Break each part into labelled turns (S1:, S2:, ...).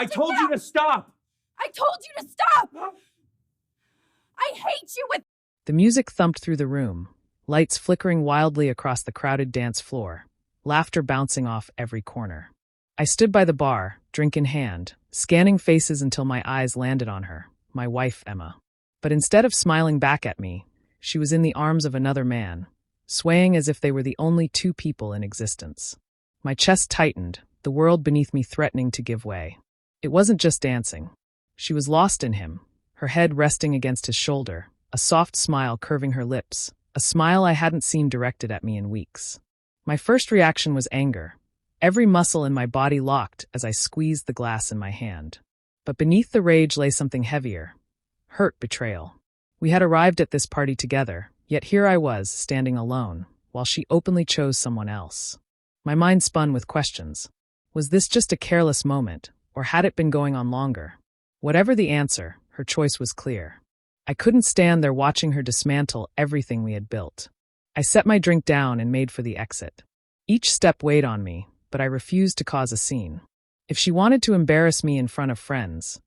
S1: I told you to stop!
S2: I told you to stop! I hate you with—
S3: The music thumped through the room, lights flickering wildly across the crowded dance floor, laughter bouncing off every corner. I stood by the bar, drink in hand, scanning faces until my eyes landed on her, my wife, Emma. But instead of smiling back at me, she was in the arms of another man, swaying as if they were the only two people in existence. My chest tightened, the world beneath me threatening to give way. It wasn't just dancing. She was lost in him, her head resting against his shoulder, a soft smile curving her lips, a smile I hadn't seen directed at me in weeks. My first reaction was anger. Every muscle in my body locked as I squeezed the glass in my hand. But beneath the rage lay something heavier. Hurt betrayal. We had arrived at this party together, yet here I was, standing alone, while she openly chose someone else. My mind spun with questions. Was this just a careless moment, or had it been going on longer? Whatever the answer, her choice was clear. I couldn't stand there watching her dismantle everything we had built. I set my drink down and made for the exit. Each step weighed on me, but I refused to cause a scene. If she wanted to embarrass me in front of friends,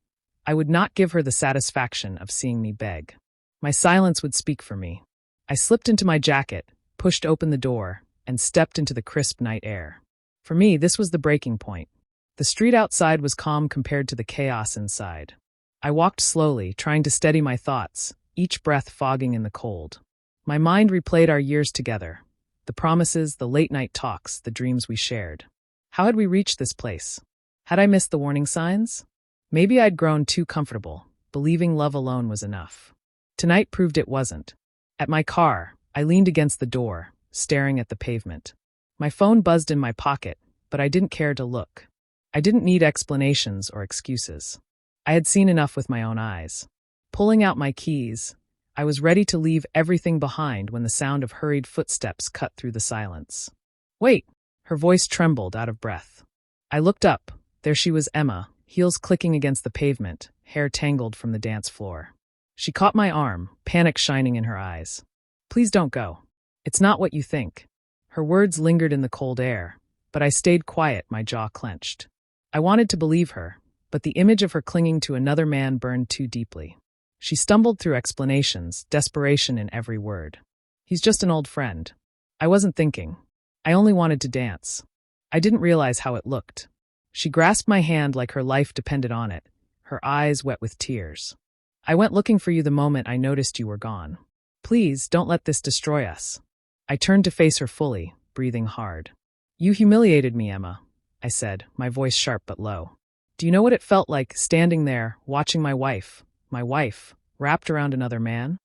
S3: I would not give her the satisfaction of seeing me beg. My silence would speak for me. I slipped into my jacket, pushed open the door, and stepped into the crisp night air. For me, this was the breaking point. The street outside was calm compared to the chaos inside. I walked slowly, trying to steady my thoughts, each breath fogging in the cold. My mind replayed our years together, the promises, the late-night talks, the dreams we shared. How had we reached this place? Had I missed the warning signs? Maybe I'd grown too comfortable, believing love alone was enough. Tonight proved it wasn't. At my car, I leaned against the door, staring at the pavement. My phone buzzed in my pocket, but I didn't care to look. I didn't need explanations or excuses. I had seen enough with my own eyes. Pulling out my keys, I was ready to leave everything behind when the sound of hurried footsteps cut through the silence. Wait! Her voice trembled, out of breath. I looked up. There she was, Emma, heels clicking against the pavement, hair tangled from the dance floor. She caught my arm, panic shining in her eyes. Please don't go. It's not what you think. Her words lingered in the cold air, but I stayed quiet, my jaw clenched. I wanted to believe her, but the image of her clinging to another man burned too deeply. She stumbled through explanations, desperation in every word. He's just an old friend. I wasn't thinking. I only wanted to dance. I didn't realize how it looked. She grasped my hand like her life depended on it, her eyes wet with tears. I went looking for you the moment I noticed you were gone. Please, don't let this destroy us. I turned to face her fully, breathing hard. You humiliated me, Emma, I said, my voice sharp but low. Do you know what it felt like, standing there, watching my wife, wrapped around another man?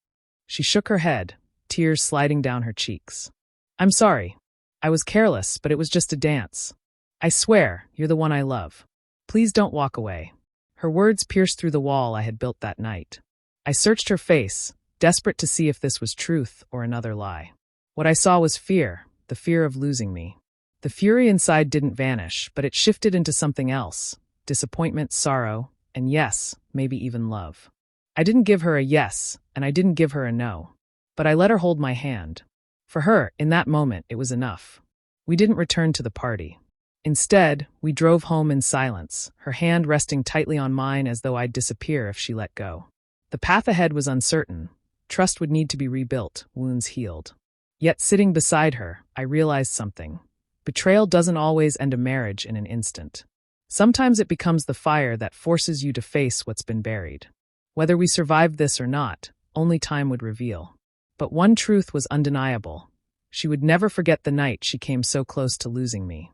S3: She shook her head, tears sliding down her cheeks. I'm sorry. I was careless, but it was just a dance. I swear, you're the one I love. Please don't walk away. Her words pierced through the wall I had built that night. I searched her face, desperate to see if this was truth or another lie. What I saw was fear, the fear of losing me. The fury inside didn't vanish, but it shifted into something else. Disappointment, sorrow, and yes, maybe even love. I didn't give her a yes, and I didn't give her a no. But I let her hold my hand. For her, in that moment, it was enough. We didn't return to the party. Instead, we drove home in silence, her hand resting tightly on mine as though I'd disappear if she let go. The path ahead was uncertain. Trust would need to be rebuilt, wounds healed. Yet sitting beside her, I realized something. Betrayal doesn't always end a marriage in an instant. Sometimes it becomes the fire that forces you to face what's been buried. Whether we survived this or not, only time would reveal. But one truth was undeniable. She would never forget the night she came so close to losing me.